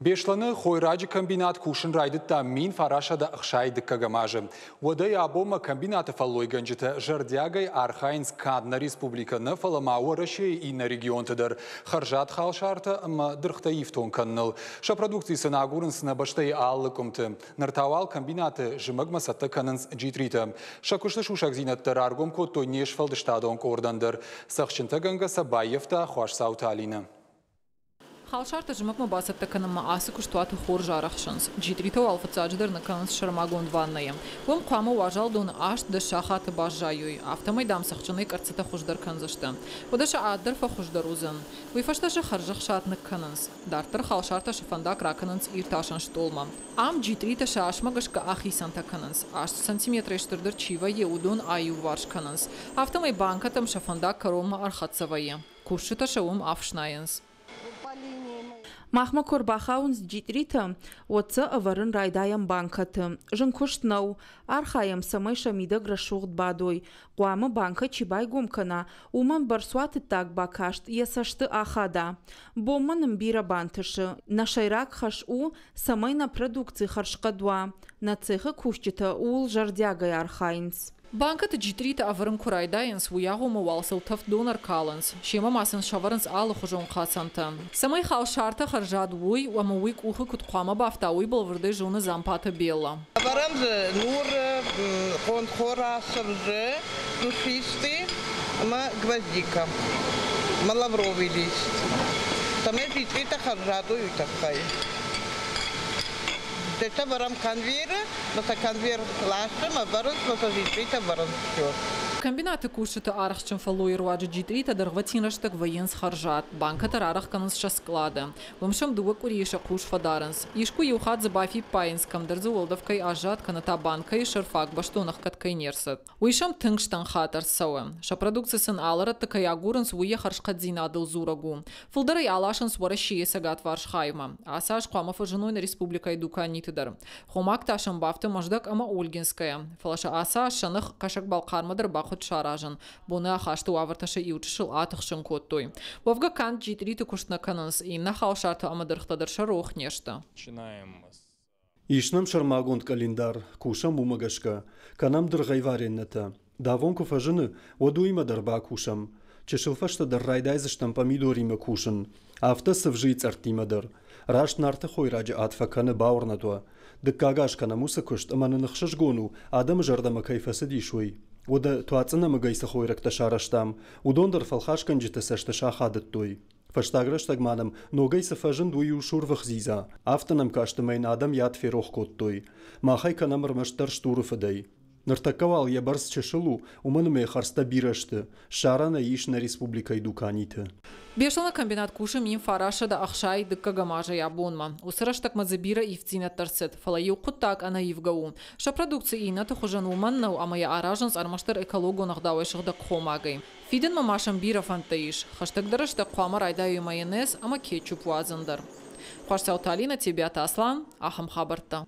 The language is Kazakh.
Бешланы хойраджи комбинат кушын райдытта мин фарашада ықшайды кагамажы. Водай абома комбинаты фаллой ганжыты жардягай Архаинс Кадна республиканы фаламауа Рашей и на регионтыдыр. Харжат халшарты ама дырхта ифтон канныл. Ша продукции санагурынсына баштай аллыкумты. Нартавал комбинаты жымагмасатты канынс джитриты. Ша кушты шушак зинаттыр аргом коттой нешфалды штадон кордандыр. Сақчынта ганга Сабаевта хуаш сауталина. Халшарта жмакма басатта канама асы куштуаты хор жарахшанс. Джитрито алфацадждыр на канс шармагон ваннаем. Вом квама уважал дон ашт да шахаты бажаюй. Автомайдам сахчаны карцата хуждар канзашта. Водаша аддар фа хуждарузан. Вифашташа харжах шатны кананс. Дартар халшарта шафанда кракананс ирташан штолма. Ам джитрита шашмагашка ахисанта кананс. Ашт сантиметра иштырдыр чива еудон аю варш кананс. Автомай банкатам шафанда карома архатсавае. Кушчута шаум афшнаянс. Махма Корбахаунс джитрита, отца аварен райдаям банкаты. Жынкуштнау, архаям самай шамида грашуғд бадой. Гуама банка чибай гумкана, уман барсуаты так бакашт, ясашты ахада. Бомманым бира бантышы, на шайрак хаш у, самай на продукции харшкадуа. На цеха кушчита ул жардягай архайнс. Банката джитрита аварым курайдаянс вуягума валсылтаф донар каланс. Шема масын шаваранс алы хужон хасанта. Самай халшарта харжад вуй, уама вуйк ухы кутқама бафта уй балвырды жоны зампата белла. Аварам же нур конхора сыржы, душисты, ма гвоздика, ма лавровый лист. Там я джитрита харжаду и такая. Это варам конвейер, но это конвейер лашем, а варам это варам все. Комбинаты кушата арахчын фалой руаджи джитрита дарватинаштак военс харжат. Банка тарарах кананс шасклада. Вымшам дуга куриша куш фадаранс. Ишку юхат забафи пайнскам дарзу волдовкай ажат каната банка и шарфак баштонах каткай нерсат. Уишам тынгштан хатар сауэ. Ша продукция сын аларат такай агуранс уя харшкадзина адыл зурагу. Фулдарай алашанс варашие сагат варшхайма. Асаш квама фажиной на республика идука нитыдар. Хомак ташам бафта маждак ама Ольгинская. Фалаша аса шанах кашак балкармадар бах ход шаражан. Боны ахашты уаварташа и учишил атахшын коттой. Вовга кант джитриты куштна кананс и на халшарты амадырхтадар шарох нешта. Ишнам шармагонд календар, кушам умагашка, канам дыргайваренната. Давонку фажыны, одуима дарба кушам. Чешилфашта дар райдайзыштам помидорима кушын. Афтасы вжиц артимадар. Рашт нарты хойраджи атфаканы баурнатуа. Дыккагаш канамуса кушт, аманы нахшашгону, адам жардама кайфасы дишуй. Ода туацына мыгайса хойракта шараштам, удондар фалхашкан житасашта шахадыттуй. Фаштаграштагманым, ногайса фажын дуyu шурвах зиза. Автанам каштымайн адам яд ферох коттуй. Махай канамыр маштар штурыфыдай. Нартакавал я барс чешылу, умануме харста бирашты. Шарана иш на республика идуканиты. Бешлана комбинат кушам им фараша да ахшай дыкка гамажа ябонма. Усыраштак мазабира ивцина тарсет. Фалаю куттак ана ивгау. Ша продукция ината хужан уманнау, амая аражанс армаштар экологу нахдавайшых да кхомагай. Фиден мамашам бира фантаиш. Хаштагдараш да кхома райдаю майонез, ама кетчуп вазандар. Хуаш сауталина тебе Аслан, ахам хабарта.